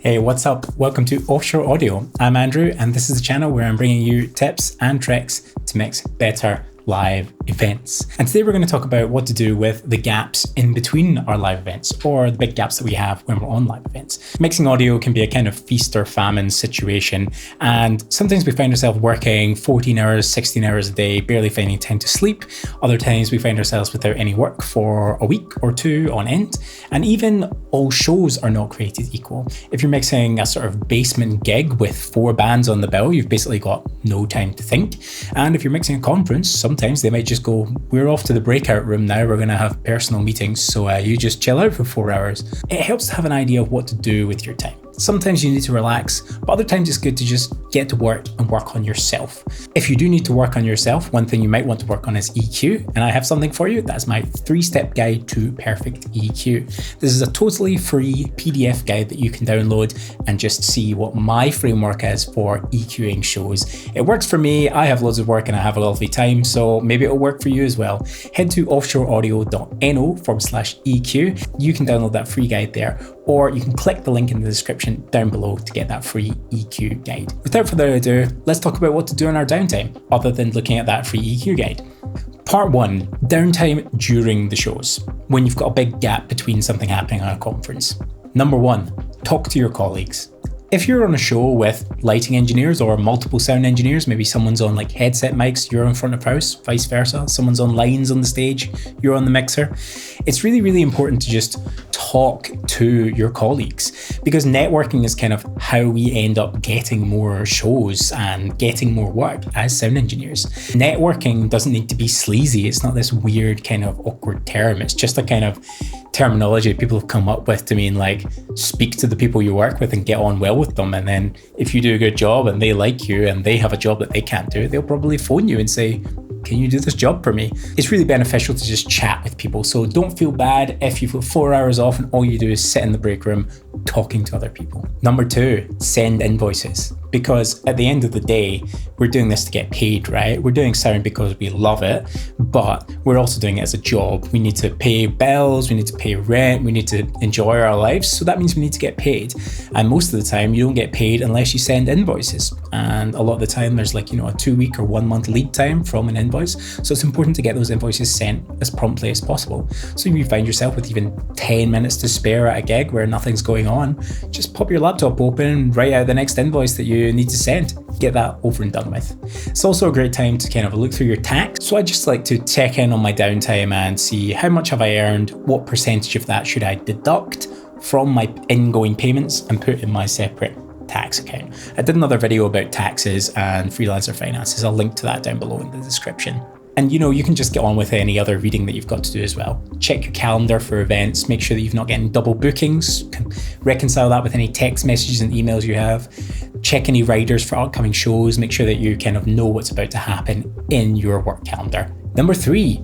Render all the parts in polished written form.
Hey, what's up? Welcome to Offshore Audio. I'm Andrew, and this is the channel where I'm bringing you tips and tricks to mix better live events. And today we're going to talk about what to do with the gaps in between our live events, or the big gaps that we have when we're on live events. Mixing audio can be a kind of feast or famine situation, and sometimes we find ourselves working 14 hours, 16 hours a day, barely finding time to sleep. Other times we find ourselves without any work for a week or two on end, and even all shows are not created equal. If you're mixing a sort of basement gig with 4 bands on the bill, you've basically got no time to think. And if you're mixing a conference, sometimes they might just go, we're off to the breakout room now, we're going to have personal meetings, so you just chill out for 4 hours. It helps to have an idea of what to do with your time. Sometimes you need to relax, but other times it's good to just get to work and work on yourself. If you do need to work on yourself, one thing you might want to work on is EQ, and I have something for you. That's my 3-step guide to perfect EQ. This is a totally free PDF guide that you can download and just see what my framework is for EQing shows. It works for me. I have loads of work and I have a lovely time, so maybe it'll work for you as well. Head to offshoreaudio.no/EQ. You can download that free guide there, or you can click the link in the description down below to get that free EQ guide. Without further ado, let's talk about what to do in our downtime, other than looking at that free EQ guide. Part 1, downtime during the shows, when you've got a big gap between something happening on a conference. Number 1, talk to your colleagues. If you're on a show with lighting engineers or multiple sound engineers, maybe someone's on like headset mics, you're in front of house, vice versa, someone's on lines on the stage, you're on the mixer, it's really, really important to just talk to your colleagues, because networking is kind of how we end up getting more shows and getting more work as sound engineers. Networking doesn't need to be sleazy. It's not this weird kind of awkward term. It's just a kind of terminology people have come up with to mean like speak to the people you work with and get on well with them, and then if you do a good job and they like you and they have a job that they can't do, they'll probably phone you and say, can you do this job for me? It's really beneficial to just chat with people, so don't feel bad if you've got 4 hours off and all you do is sit in the break room talking to other people. Number 2, send invoices. Because at the end of the day, we're doing this to get paid, right? We're doing sound because we love it, but we're also doing it as a job. We need to pay bills, we need to pay rent, we need to enjoy our lives. So that means we need to get paid. And most of the time you don't get paid unless you send invoices. And a lot of the time there's like, a 2-week or 1-month lead time from an invoice. So it's important to get those invoices sent as promptly as possible. So if you find yourself with even 10 minutes to spare at a gig where nothing's going on, just pop your laptop open and write out the next invoice that you need to send. Get that over and done with. It's also a great time to kind of look through your tax. So I just like to check in on my downtime and see how much have I earned, what percentage of that should I deduct from my ingoing payments and put in my separate tax account. I did another video about taxes and freelancer finances. I'll link to that down below in the description. And you can just get on with any other reading that you've got to do as well. Check your calendar for events, make sure that you've not getting double bookings, reconcile that with any text messages and emails you have, check any riders for upcoming shows, make sure that you kind of know what's about to happen in your work calendar. Number 3,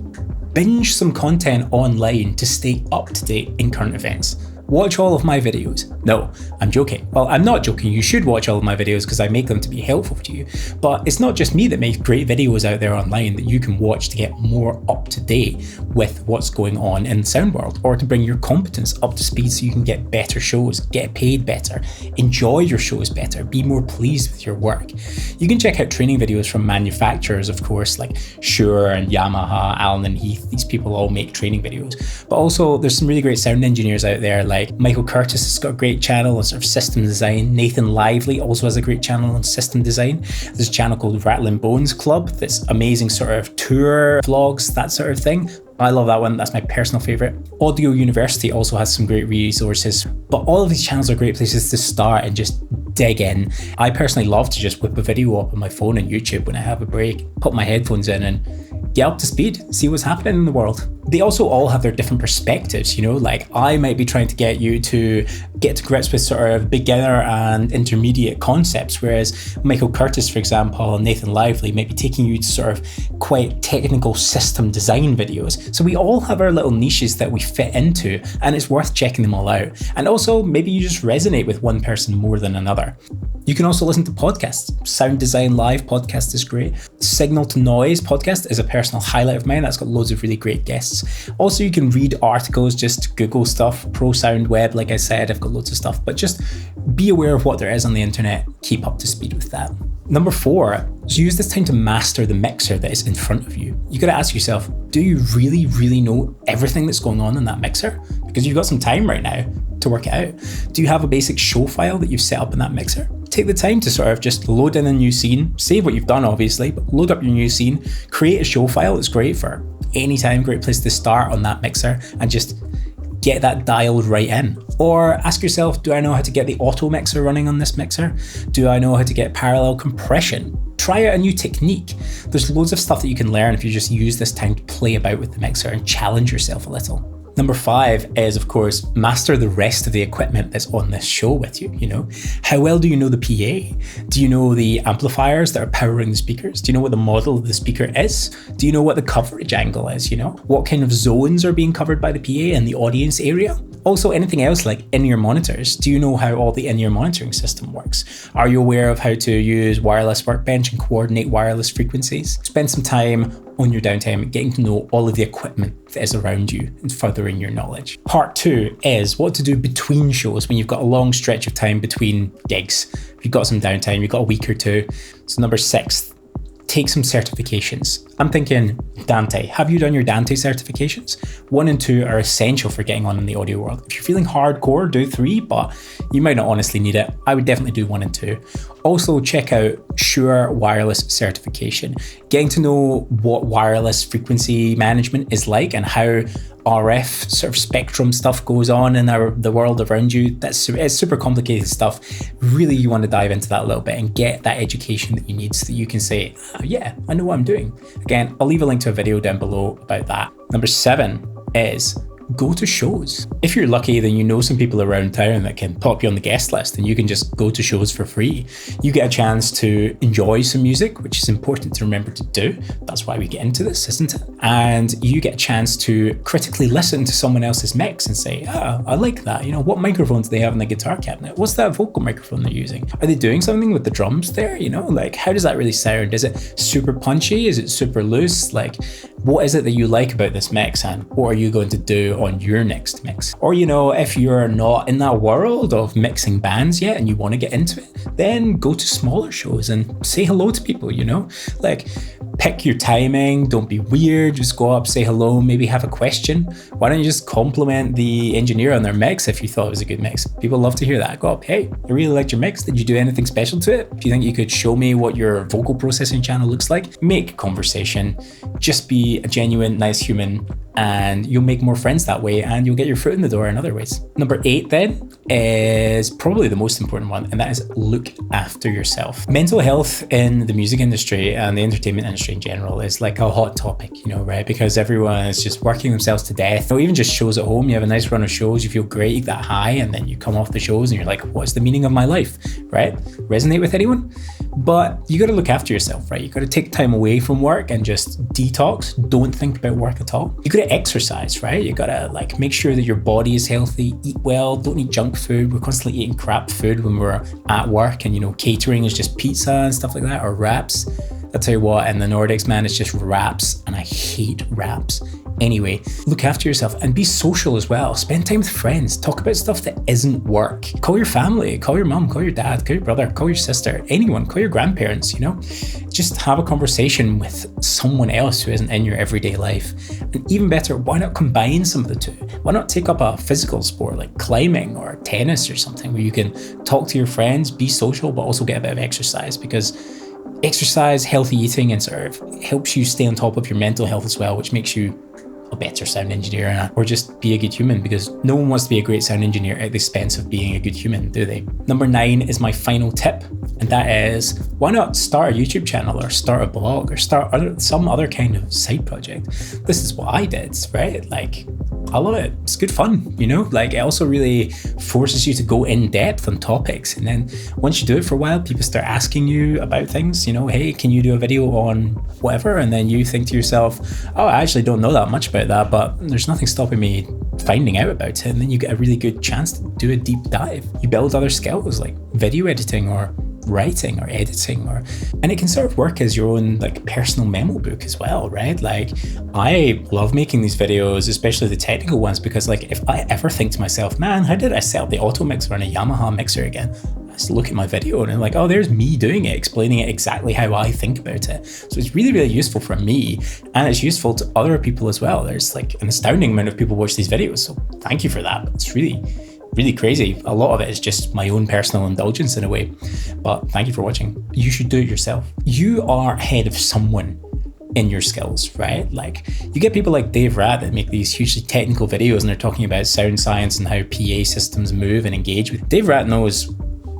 binge some content online to stay up to date in current events. Watch all of my videos. No, I'm joking. Well, I'm not joking. You should watch all of my videos because I make them to be helpful to you. But it's not just me that makes great videos out there online that you can watch to get more up to date with what's going on in the sound world, or to bring your competence up to speed so you can get better shows, get paid better, enjoy your shows better, be more pleased with your work. You can check out training videos from manufacturers, of course, like Shure and Yamaha, Allen and Heath. These people all make training videos. But also there's some really great sound engineers out there, like Michael Curtis has got a great channel on sort of system design. Nathan Lively also has a great channel on system design. There's a channel called Rattling Bones Club that's amazing sort of tour vlogs, that sort of thing. I love that one. That's my personal favorite. Audio University also has some great resources, but all of these channels are great places to start and just dig in. I personally love to just whip a video up on my phone on YouTube when I have a break, put my headphones in and get up to speed, see what's happening in the world. They also all have their different perspectives, like I might be trying to get you to get to grips with sort of beginner and intermediate concepts, whereas Michael Curtis, for example, and Nathan Lively might be taking you to sort of quite technical system design videos. So we all have our little niches that we fit into, and it's worth checking them all out. And also maybe you just resonate with one person more than another. You can also listen to podcasts. Sound Design Live podcast is great. Signal to Noise podcast is a personal highlight of mine. That's got loads of really great guests podcasts. Also, you can read articles, just Google stuff, Pro Sound Web, like I said, I've got loads of stuff, but just be aware of what there is on the internet, keep up to speed with that. Number 4, is use this time to master the mixer that is in front of you. You gotta ask yourself, do you really know everything that's going on in that mixer? Because you've got some time right now to work it out. Do you have a basic show file that you've set up in that mixer? Take the time to sort of just load in a new scene, save what you've done obviously, but load up your new scene, create a show file that's great for any time, great place to start on that mixer and just get that dialed right in. Or ask yourself, do I know how to get the auto mixer running on this mixer? Do I know how to get parallel compression? Try out a new technique. There's loads of stuff that you can learn if you just use this time to play about with the mixer and challenge yourself a little. Number 5 is, of course, master the rest of the equipment that's on this show with you, How well do you know the PA? Do you know the amplifiers that are powering the speakers? Do you know what the model of the speaker is? Do you know what the coverage angle is, What kind of zones are being covered by the PA in the audience area? Also, anything else like in-ear monitors. Do you know how all the in-ear monitoring system works? Are you aware of how to use wireless workbench and coordinate wireless frequencies? Spend some time on your downtime getting to know all of the equipment that is around you and furthering your knowledge. Part 2 is what to do between shows when you've got a long stretch of time between gigs. If you've got some downtime, you've got a week or two. So number 6, take some certifications. I'm thinking Dante. Have you done your Dante certifications? 1 and 2 are essential for getting on in the audio world. If you're feeling hardcore, do 3, but you might not honestly need it. I would definitely do 1 and 2. Also check out Shure Wireless certification. Getting to know what wireless frequency management is like and how RF sort of spectrum stuff goes on in the world around you. It's super complicated stuff. Really, you want to dive into that a little bit and get that education that you need so that you can say, oh, yeah, I know what I'm doing. Again, I'll leave a link to a video down below about that. Number 7 is go to shows. If you're lucky, then you know some people around town that can pop you on the guest list and you can just go to shows for free. You get a chance to enjoy some music, which is important to remember to do. That's why we get into this, isn't it? And you get a chance to critically listen to someone else's mix and say, I like that. What microphones do they have in the guitar cabinet? What's that vocal microphone they're using? Are they doing something with the drums there? How does that really sound? Is it super punchy? Is it super loose? What is it that you like about this mix and what are you going to do on your next mix? Or, if you're not in that world of mixing bands yet and you want to get into it, then go to smaller shows and say hello to people, pick your timing, don't be weird, just go up, say hello, maybe have a question. Why don't you just compliment the engineer on their mix if you thought it was a good mix? People love to hear that. Go up, hey, I really liked your mix. Did you do anything special to it? Do you think you could show me what your vocal processing channel looks like? Make conversation, just be a genuine, nice human, and you'll make more friends that way and you'll get your foot in the door in other ways. Number 8 then is probably the most important one, and that is look after yourself. Mental health in the music industry and the entertainment industry in general is like a hot topic, right? Because everyone is just working themselves to death. Or even just shows at home, you have a nice run of shows, you feel great, you get that high, and then you come off the shows and you're like, what's the meaning of my life, right? Resonate with anyone? But you got to look after yourself, right? You got to take time away from work and just detox. Don't think about work at all. You got to exercise, right? You got to make sure that your body is healthy, eat well, don't eat junk food. We're constantly eating crap food when we're at work and, catering is just pizza and stuff like that, or wraps. I'll tell you what, in the Nordics, man, it's just wraps, and I hate wraps. Anyway, look after yourself and be social as well. Spend time with friends. Talk about stuff that isn't work. Call your family, call your mom, call your dad, call your brother, call your sister, anyone, call your grandparents, Just have a conversation with someone else who isn't in your everyday life. And even better, why not combine some of the two? Why not take up a physical sport like climbing or tennis or something where you can talk to your friends, be social, but also get a bit of exercise? Because exercise, healthy eating, and sort of helps you stay on top of your mental health as well, which makes you a better sound engineer or just be a good human, because no one wants to be a great sound engineer at the expense of being a good human, do they? Number 9 is my final tip, and that is, why not start a YouTube channel or start a blog or start some other kind of side project? This is what I did, right? I love it. It's good fun, It also really forces you to go in depth on topics. And then once you do it for a while, people start asking you about things, hey, can you do a video on whatever? And then you think to yourself, oh, I actually don't know that much about that, but there's nothing stopping me finding out about it. And then you get a really good chance to do a deep dive. You build other skills like video editing or writing or editing, and it can sort of work as your own like personal memo book as well, right? Like I love making these videos, especially the technical ones, because like if I ever think to myself, man, how did I set up the auto mixer on a Yamaha mixer again? I just look at my video and I'm like, oh, there's me doing it, explaining it exactly how I think about it. So it's really, really useful for me, and it's useful to other people as well. There's like an astounding amount of people watch these videos, so thank you for that. It's really crazy. A lot of it is just my own personal indulgence in a way, but thank you for watching. You should do it yourself. You are ahead of someone in your skills, right? Like you get people like Dave Rat that make these hugely technical videos and they're talking about sound science and how PA systems move and engage with. Dave Rat knows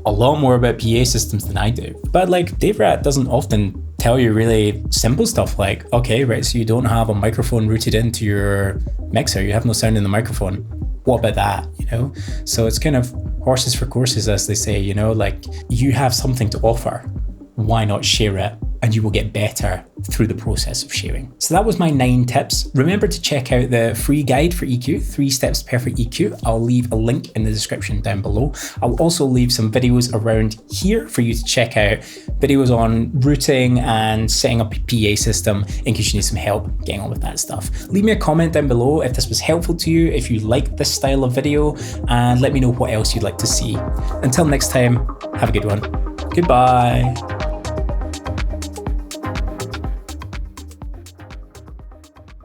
a lot more about PA systems than I do, but like Dave Rat doesn't often tell you really simple stuff like, okay, right, so you don't have a microphone routed into your mixer, you have no sound in the microphone. What about that, you know? So it's kind of horses for courses, as they say, you know, like you have something to offer. Why not share it? And you will get better through the process of sharing. So that was my 9 tips. Remember to check out the free guide for EQ, 3 steps to perfect EQ. I'll leave a link in the description down below. I'll also leave some videos around here for you to check out, videos on routing and setting up a PA system in case you need some help getting on with that stuff. Leave me a comment down below if this was helpful to you, if you liked this style of video, and let me know what else you'd like to see. Until next time, have a good one. Goodbye.